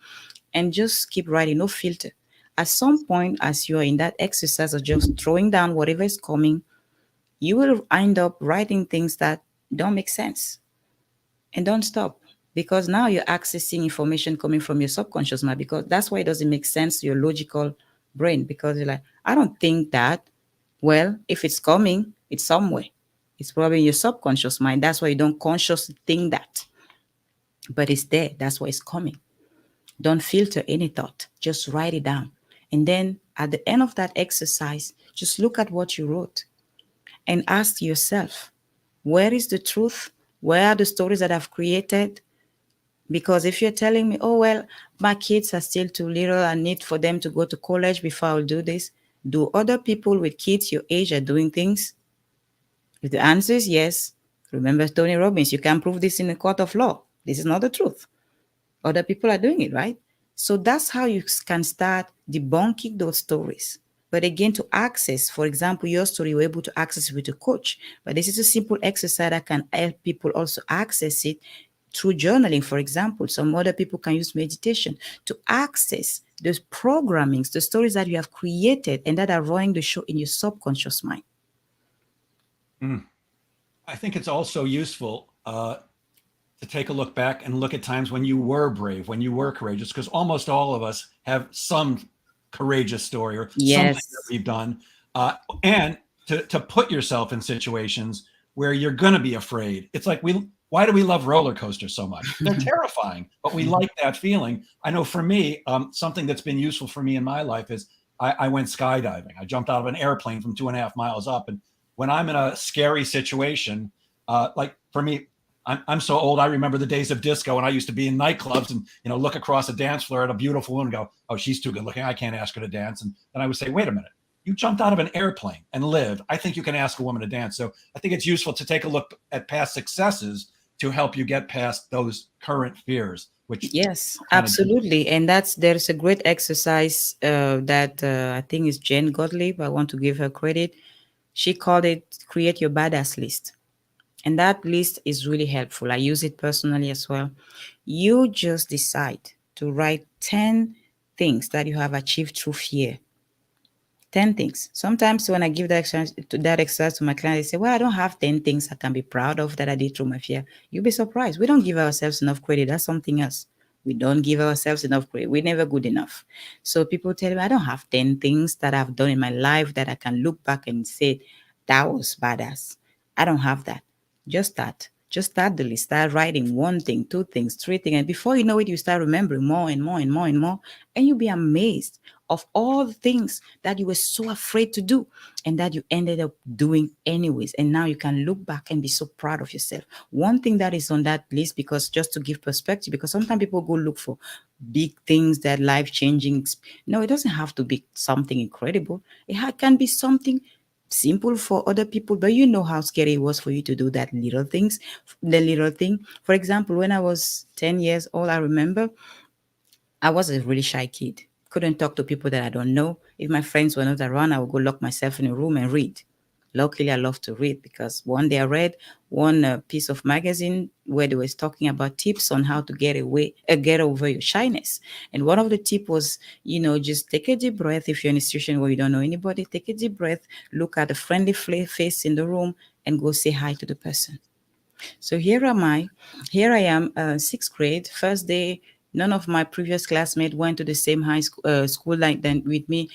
And just keep writing, no filter. At some point, as you're in that exercise of just throwing down whatever is coming, you will end up writing things that don't make sense. And don't stop, because now you're accessing information coming from your subconscious mind, because that's why it doesn't make sense to your logical brain, because you're like, I don't think that. Well, if it's coming, it's somewhere. It's probably in your subconscious mind. That's why you don't consciously think that. But it's there. That's why it's coming. Don't filter any thought. Just write it down. And then at the end of that exercise, just look at what you wrote and ask yourself, where is the truth? Where are the stories that I've created? Because if you're telling me, oh, well, my kids are still too little, I need for them to go to college before I'll do this. Do other people with kids your age are doing things? If the answer is yes, remember Tony Robbins, you can't prove this in a court of law. This is not the truth. Other people are doing it, right? So that's how you can start debunking those stories. But again, to access, for example, your story, you're able to access it with a coach. But this is a simple exercise that can help people also access it through journaling, for example. Some other people can use meditation to access those programmings, the stories that you have created and that are running the show in your subconscious mind. I think it's also useful to take a look back and look at times when you were brave, when you were courageous, because almost all of us have some courageous story or something that Yes. we've done. And to put yourself in situations where you're going to be afraid. It's like why do we love roller coasters so much? They're terrifying, but we like that feeling. I know for me, something that's been useful for me in my life is I went skydiving. I jumped out of an airplane from 2.5 miles up. And when I'm in a scary situation, like for me, I'm so old. I remember the days of disco, and I used to be in nightclubs and look across a dance floor at a beautiful woman and go, "Oh, she's too good looking. I can't ask her to dance." And then I would say, "Wait a minute, you jumped out of an airplane and lived. I think you can ask a woman to dance." So I think it's useful to take a look at past successes to help you get past those current fears, which Yes, kind of absolutely. And there's a great exercise that I think is Jane Gottlieb. I want to give her credit. She called it create your badass list. And that list is really helpful. I use it personally as well. You just decide to write 10 things that you have achieved through fear. 10 things. Sometimes when I give that exercise to my clients, they say, "Well, I don't have 10 things I can be proud of that I did through my fear." You'll be surprised. We don't give ourselves enough credit. That's something else. We don't give ourselves enough credit. We're never good enough. So people tell me, "I don't have 10 things that I've done in my life that I can look back and say, that was badass." I don't have that. Just start. Just start the list. Start writing one thing, two things, three things. And before you know it, you start remembering more and more and more and more. And you'll be amazed of all the things that you were so afraid to do and that you ended up doing anyways. And now you can look back and be so proud of yourself. One thing that is on that list, because just to give perspective, because sometimes people go look for big things that life changing. No, it doesn't have to be something incredible. Can be something simple for other people, but you know how scary it was for you to do the little thing. For example, when I was 10 years old, I remember I was a really shy kid. Couldn't talk to people that I don't know. If my friends were not around, I would go lock myself in a room and read. Luckily, I love to read because one day I read one piece of magazine where they was talking about tips on how to get over your shyness. And one of the tip was, just take a deep breath. If you're in a situation where you don't know anybody, take a deep breath, look at a friendly face in the room, and go say hi to the person. So here I am, sixth grade, first day. None of my previous classmates went to the same school like then with me.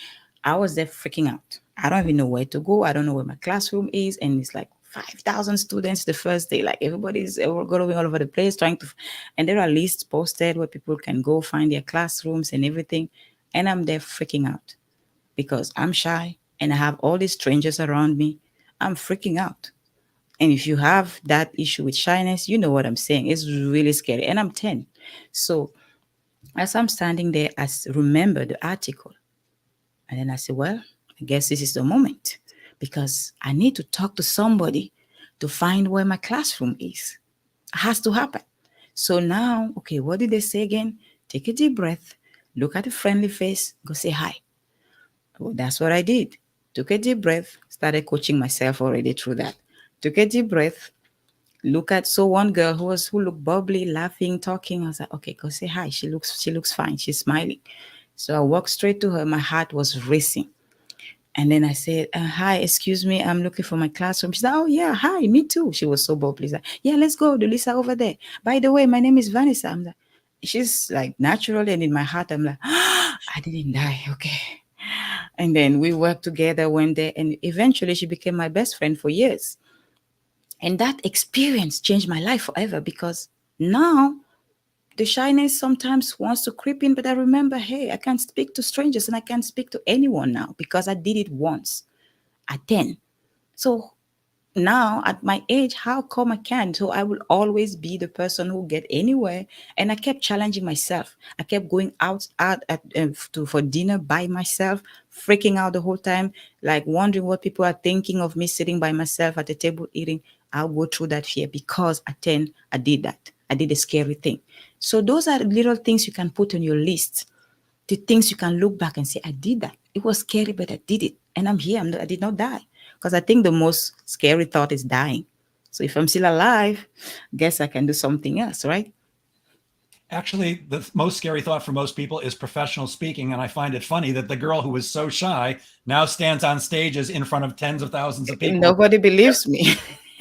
I was there freaking out. I don't even know where to go. I don't know where my classroom is, and it's like 5,000 students the first day. Like everybody's going all over the place trying to, and there are lists posted where people can go find their classrooms and everything. And I'm there freaking out because I'm shy and I have all these strangers around me. I'm freaking out. And if you have that issue with shyness, you know what I'm saying. It's really scary. And I'm 10. So as I'm standing there, remember the article. And then I said, well, I guess this is the moment because I need to talk to somebody to find where my classroom is. It has to happen. So now, okay, what did they say again? Take a deep breath, look at a friendly face, go say hi. Well, that's what I did. Took a deep breath, started coaching myself already through that. Took a deep breath, so one girl who looked bubbly, laughing, talking. I was like, okay, go say hi. She looks fine. She's smiling. So I walked straight to her. My heart was racing. And then I said, hi, excuse me, I'm looking for my classroom. She said, oh yeah, hi, me too. She was so bubbly. She's like, yeah, let's go, the Lisa over there. By the way, my name is Vanessa. I'm like, she's like natural, and in my heart, I'm like, I didn't die. Okay. And then we worked together one day, and eventually she became my best friend for years. And that experience changed my life forever because now the shyness sometimes wants to creep in, but I remember, hey, I can speak to strangers and I can speak to anyone now because I did it once at 10. So now at my age, how come I can't? So I will always be the person who get anywhere. And I kept challenging myself. I kept going for dinner by myself, freaking out the whole time, like wondering what people are thinking of me sitting by myself at the table eating. I'll go through that fear because at 10, I did that. I did a scary thing. So those are little things you can put on your list, the things you can look back and say, I did that. It was scary, but I did it. And I'm here. I did not die. Because I think the most scary thought is dying. So if I'm still alive, guess I can do something else, right? Actually, the most scary thought for most people is professional speaking. And I find it funny that the girl who was so shy now stands on stages in front of tens of thousands of people. Nobody believes me.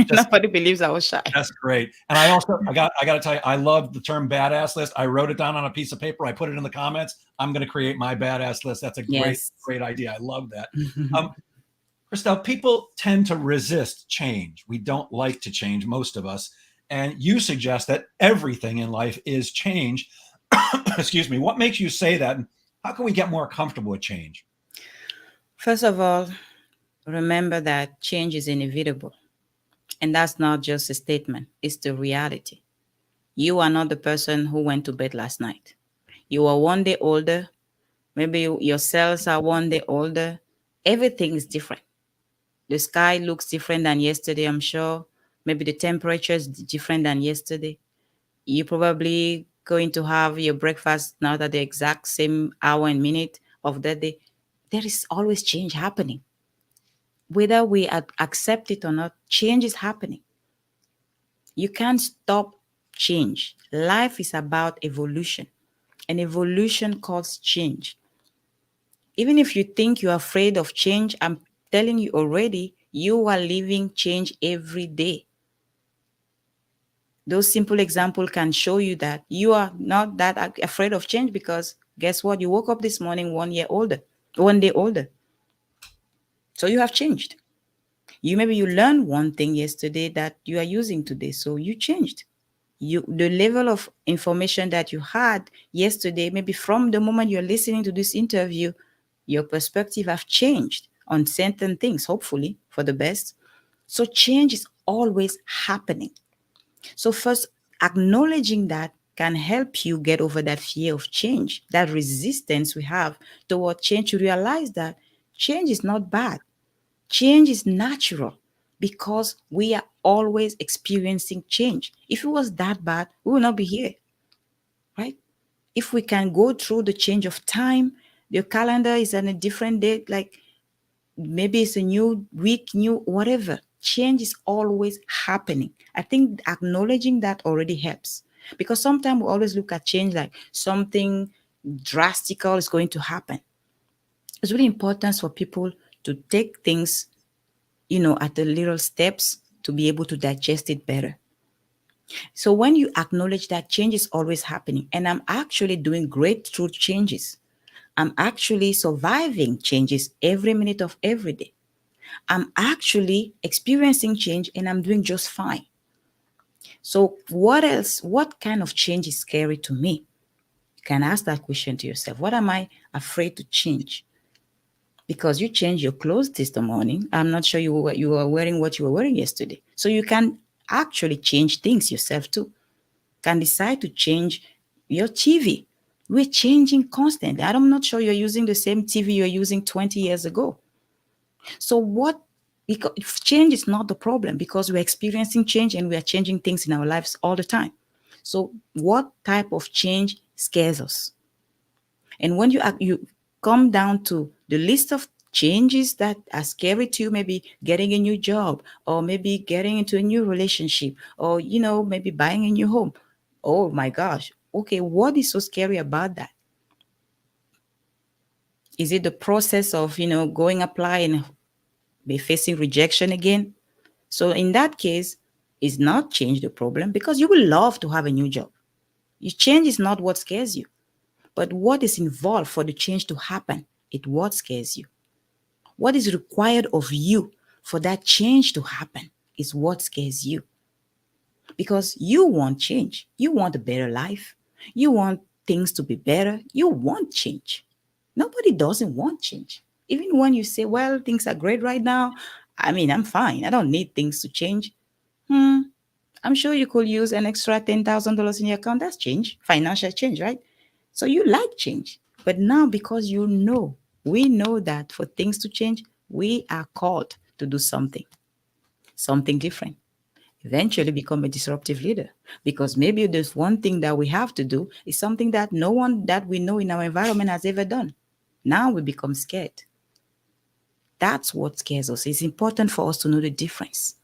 Just Nobody believes I was shy. That's great. And I got to tell you, I love the term badass list. I wrote it down on a piece of paper. I put it in the comments. I'm going to create my badass list. That's a great, Yes. great idea. I love that. Um, Christelle, people tend to resist change. We don't like to change, most of us. And you suggest that everything in life is change. Excuse me. What makes you say that? And how can we get more comfortable with change? First of all, remember that change is inevitable. And that's not just a statement, it's the reality. You are not the person who went to bed last night. You are one day older. Maybe your cells are one day older. Everything is different. The sky looks different than yesterday, I'm sure. Maybe the temperature is different than yesterday. You're probably going to have your breakfast not at the exact same hour and minute of that day. There is always change happening. Whether we accept it or not, change is happening. You can't stop change. Life is about evolution, and evolution causes change. Even if you think you're afraid of change, I'm telling you already, you are living change every day. Those simple examples can show you that you are not that afraid of change because guess what? You woke up this morning 1 year older, 1 day older. So you have changed. Maybe you learned one thing yesterday that you are using today. So you changed. The level of information that you had yesterday, maybe from the moment you're listening to this interview, your perspective have changed on certain things, hopefully for the best. So change is always happening. So first, acknowledging that can help you get over that fear of change, that resistance we have toward change, to realize that change is not bad. Change is natural because we are always experiencing change. If it was that bad, we will not be here, right? If we can go through the change of time, the calendar is on a different date, like maybe it's a new week, new whatever. Change is always happening. I think acknowledging that already helps because sometimes we always look at change like something drastical is going to happen. It's really important for people to take things, at the little steps to be able to digest it better. So when you acknowledge that change is always happening, and I'm actually doing great through changes, I'm actually surviving changes every minute of every day. I'm actually experiencing change and I'm doing just fine. So, what else? What kind of change is scary to me? You can ask that question to yourself. What am I afraid to change? Because you changed your clothes this morning. I'm not sure you were wearing what you were wearing yesterday. So, you can actually change things yourself too. Can decide to change your TV. We're changing constantly. I'm not sure you're using the same TV you're using 20 years ago. So what? Because change is not the problem because we're experiencing change and we are changing things in our lives all the time. So what type of change scares us? And when you come down to the list of changes that are scary to you, maybe getting a new job or maybe getting into a new relationship or maybe buying a new home. Oh my gosh. Okay, what is so scary about that? Is it the process of going apply and be facing rejection again? So in that case, it's not change the problem because you will love to have a new job. Your change is not what scares you, but what is involved for the change to happen. It what scares you. What is required of you for that change to happen is what scares you. Because you want change. You want a better life. You want things to be better. You want change. Nobody doesn't want change. Even when you say, well, things are great right now. I mean, I'm fine. I don't need things to change. I'm sure you could use an extra $10,000 in your account. That's change, financial change, right? So you like change. But now, because we know that for things to change, we are called to do something different. Eventually become a disruptive leader. Because maybe there's one thing that we have to do is something that no one that we know in our environment has ever done. Now we become scared. That's what scares us. It's important for us to know the difference.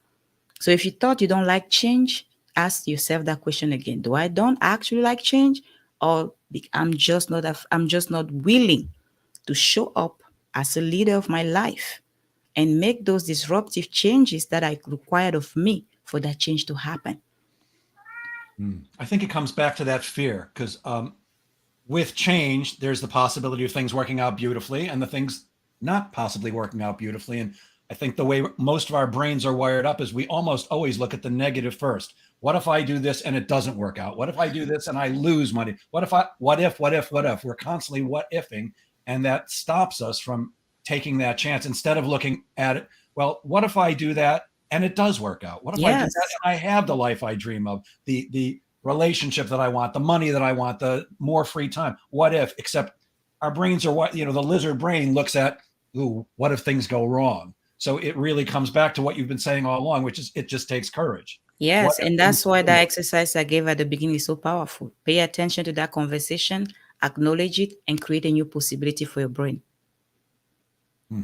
So if you thought you don't like change, ask yourself that question again. Do I don't actually like change, or I'm just not willing to show up as a leader of my life? and make those disruptive changes that are required of me for that change to happen. I think it comes back to that fear because with change, there's the possibility of things working out beautifully and the things not possibly working out beautifully. And I think the way most of our brains are wired up is we almost always look at the negative first. What if I do this and it doesn't work out? What if I do this and I lose money? What if? We're constantly what ifing, and that stops us from taking that chance instead of looking at it. Well, what if I do that and it does work out? What if I do Yes. that and I have the life I dream of, the relationship that I want, the money that I want, the more free time? What if? Except our brains are what, the lizard brain looks at, ooh, what if things go wrong? So it really comes back to what you've been saying all along, which is it just takes courage. What Yes, if and things that's why do that work? exercise I gave at the beginning is so powerful. Pay attention to that conversation, acknowledge it, and create a new possibility for your brain.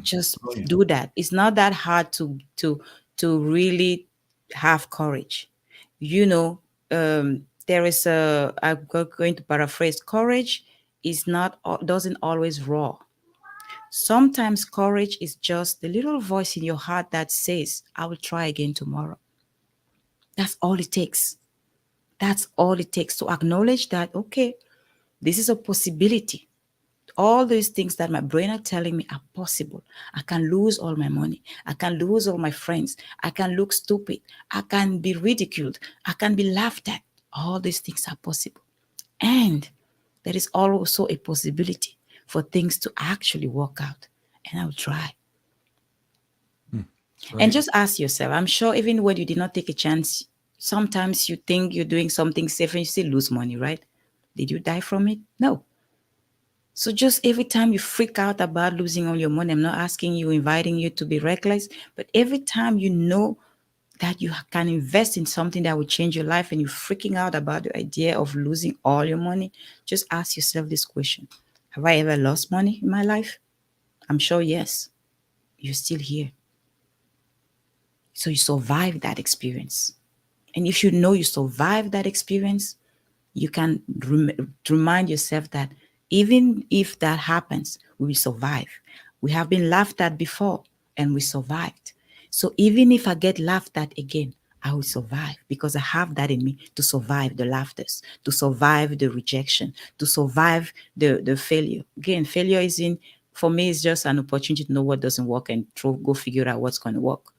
Just Brilliant. do that. It's not that hard to really have courage. You know, there is I'm going to paraphrase. Courage is not doesn't always roar. Sometimes courage is just the little voice in your heart that says, "I will try again tomorrow." That's all it takes. That's all it takes to acknowledge that, okay, this is a possibility. All those things that my brain are telling me are possible. I can lose all my money. I can lose all my friends. I can look stupid. I can be ridiculed. I can be laughed at. All these things are possible. And there is also a possibility for things to actually work out. And I'll try. And Great. just ask yourself, I'm sure even when you did not take a chance, sometimes you think you're doing something safe and you still lose money, right? Did you die from it? No. So just every time you freak out about losing all your money, I'm not asking you, inviting you to be reckless, but every time you know that you can invest in something that will change your life and you're freaking out about the idea of losing all your money, just ask yourself this question. Have I ever lost money in my life? I'm sure yes. You're still here. So you survived that experience. And if you know you survived that experience, you can remind yourself that even if that happens, we will survive. We have been laughed at before and we survived. So even if I get laughed at again, I will survive because I have that in me to survive the laughters, to survive the rejection, to survive the failure. Again, failure is for me, it's just an opportunity to know what doesn't work and go figure out what's going to work.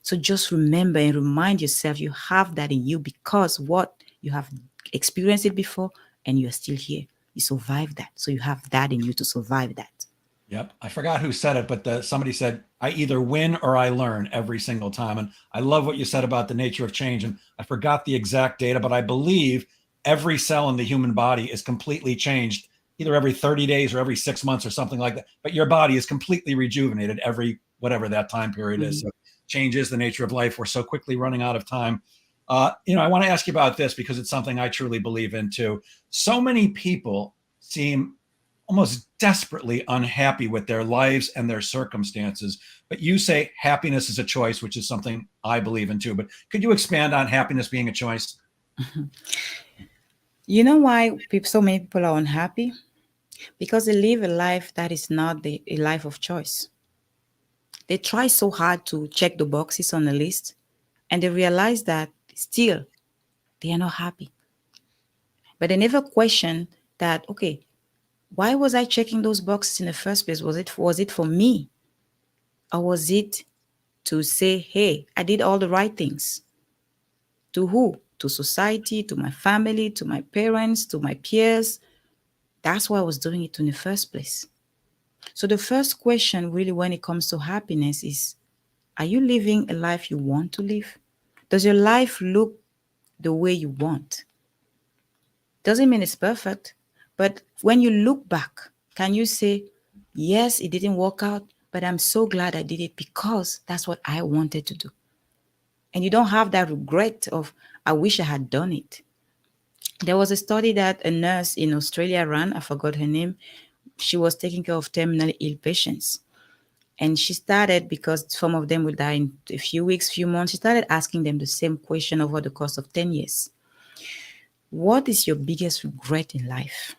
So just remember and remind yourself you have that in you because what you have experienced it before and you're still here. You survived that. So you have that in you to survive that. Yep. I forgot who said it, but somebody said, I either win or I learn every single time. And I love what you said about the nature of change. And I forgot the exact data, but I believe every cell in the human body is completely changed either every 30 days or every 6 months or something like that. But your body is completely rejuvenated every whatever that time period is. So change is the nature of life. We're so quickly running out of time. I want to ask you about this because it's something I truly believe in too. So many people seem almost desperately unhappy with their lives and their circumstances. But you say happiness is a choice, which is something I believe in too. But could you expand on happiness being a choice? You know why so many people are unhappy? Because they live a life that is not a life of choice. They try so hard to check the boxes on the list and they realize that still they are not happy. But they never question that, okay, why was I checking those boxes in the first place? Was it for me? Or was it to say, hey, I did all the right things? To who? To society, to my family, to my parents, to my peers. That's why I was doing it in the first place. So the first question really when it comes to happiness is, are you living a life you want to live? Does your life look the way you want? Doesn't mean it's perfect, but when you look back, can you say, yes, it didn't work out, but I'm so glad I did it because that's what I wanted to do. And you don't have that regret of, I wish I had done it. There was a study that a nurse in Australia ran, I forgot her name. She was taking care of terminally ill patients. And she started, because some of them will die in a few weeks, few months, she started asking them the same question over the course of 10 years. What is your biggest regret in life?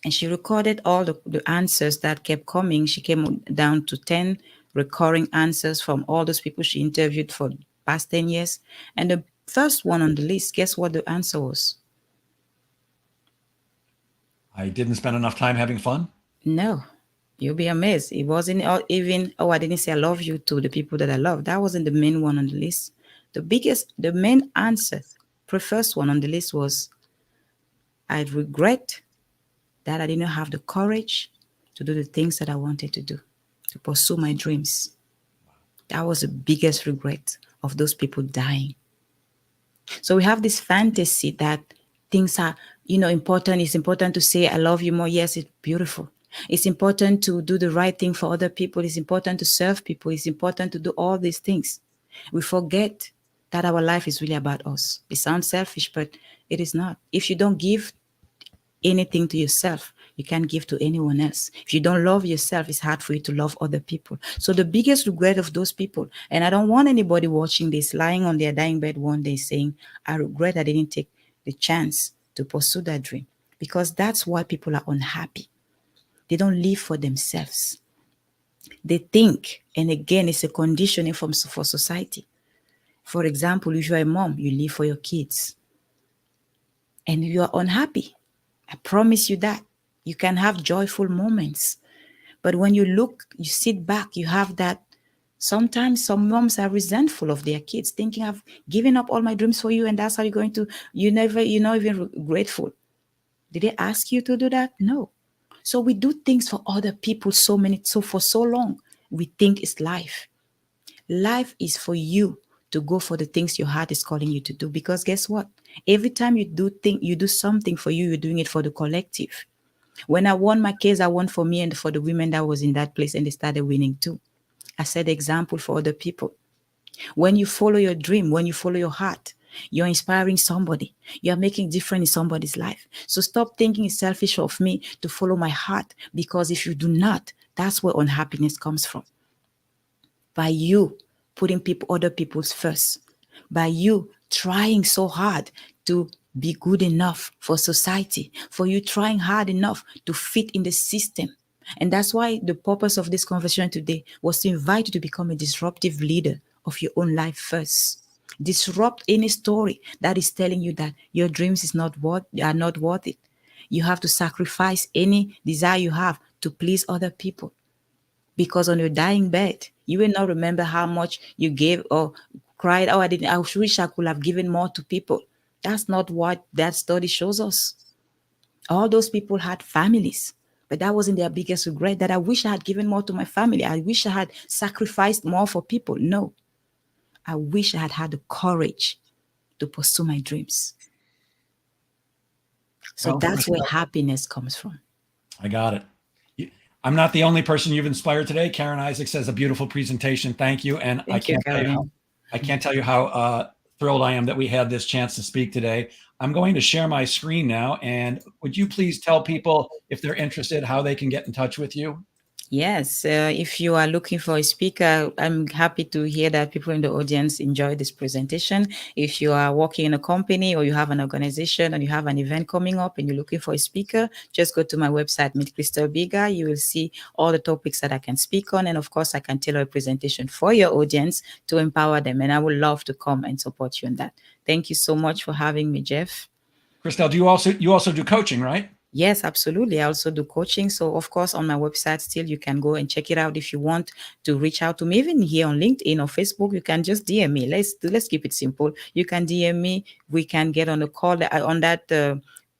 And she recorded all the answers that kept coming. She came down to 10 recurring answers from all those people she interviewed for the past 10 years. And the first one on the list, guess what the answer was? I didn't spend enough time having fun. No, you'll be amazed. It wasn't even, oh, I didn't say I love you to the people that I love. That wasn't the main one on the list. The main answer, the first one on the list was, I regret that I didn't have the courage to do the things that I wanted to do, to pursue my dreams. That was the biggest regret of those people dying. So we have this fantasy that things are, important. It's important to say, I love you more. Yes, it's beautiful. It's important to do the right thing for other people. It's important to serve people. It's important to do all these things. We forget that our life is really about us. It sounds selfish, but it is not. If you don't give anything to yourself, you can't give to anyone else. If you don't love yourself, it's hard for you to love other people. So the biggest regret of those people, and I don't want anybody watching this lying on their dying bed one day saying, I regret I didn't take the chance to pursue that dream, because that's why people are unhappy. They don't live for themselves. They think, and again, it's a conditioning for society. For example, if you're a mom, you live for your kids and you are unhappy. I promise you that. You can have joyful moments. But when you look, you sit back, you have that. Sometimes some moms are resentful of their kids, thinking I've given up all my dreams for you, and that's how you're going to, you're not even grateful. Did they ask you to do that? No. So we do things for other people for so long. We think it's life. Life is for you to go for the things your heart is calling you to do. Because guess what? Every time you do something for you, you're doing it for the collective. When I won my case, I won for me and for the women that was in that place, and they started winning too. I set example for other people. When you follow your dream, when you follow your heart, you're inspiring somebody. You're making difference in somebody's life. So stop thinking it's selfish of me to follow my heart, because if you do not, that's where unhappiness comes from. By you putting other people's first, by you trying so hard to be good enough for society, for you trying hard enough to fit in the system. And that's why the purpose of this conversation today was to invite you to become a disruptive leader of your own life first. Disrupt any story that is telling you that your dreams are not worth it. You have to sacrifice any desire you have to please other people. Because on your dying bed, you will not remember how much you gave or cried, oh, I wish I could have given more to people. That's not what that study shows us. All those people had families, but that wasn't their biggest regret, that I wish I had given more to my family. I wish I had sacrificed more for people. No, I wish I had the courage to pursue my dreams. So that's where happiness comes from. I got it. I'm not the only person you've inspired today. Karen Isaac says a beautiful presentation. Thank you. And I can't tell you how thrilled I am that we had this chance to speak today. I'm going to share my screen now. And would you please tell people, if they're interested, how they can get in touch with you? Yes, if you are looking for a speaker, I'm happy to hear that people in the audience enjoy this presentation. If you are working in a company or you have an organization and you have an event coming up and you're looking for a speaker, just go to my website, Meet Christelle Biiga. You will see all the topics that I can speak on. And of course, I can tailor a presentation for your audience to empower them. And I would love to come and support you in that. Thank you so much for having me, Jeff. Christelle, you also do coaching, right? Yes, absolutely. I also do coaching. So of course, on my website still, you can go and check it out. If you want to reach out to me, even here on LinkedIn or Facebook, you can just DM me. Let's keep it simple. You can DM me. We can get on a call on that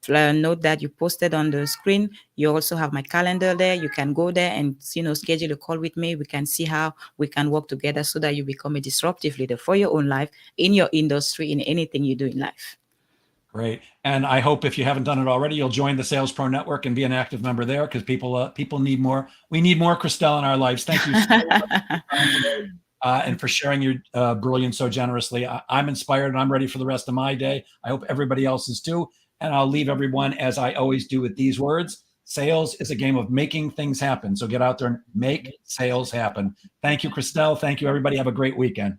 note that you posted on the screen. You also have my calendar there. You can go there and schedule a call with me. We can see how we can work together so that you become a disruptive leader for your own life, in your industry, in anything you do in life. Great. And I hope, if you haven't done it already, you'll join the Sales Pro Network and be an active member there, because people need more. We need more Christelle in our lives. Thank you so much and for sharing your brilliance so generously. I'm inspired and I'm ready for the rest of my day. I hope everybody else is too. And I'll leave everyone, as I always do, with these words. Sales is a game of making things happen. So get out there and make sales happen. Thank you, Christelle. Thank you, everybody. Have a great weekend.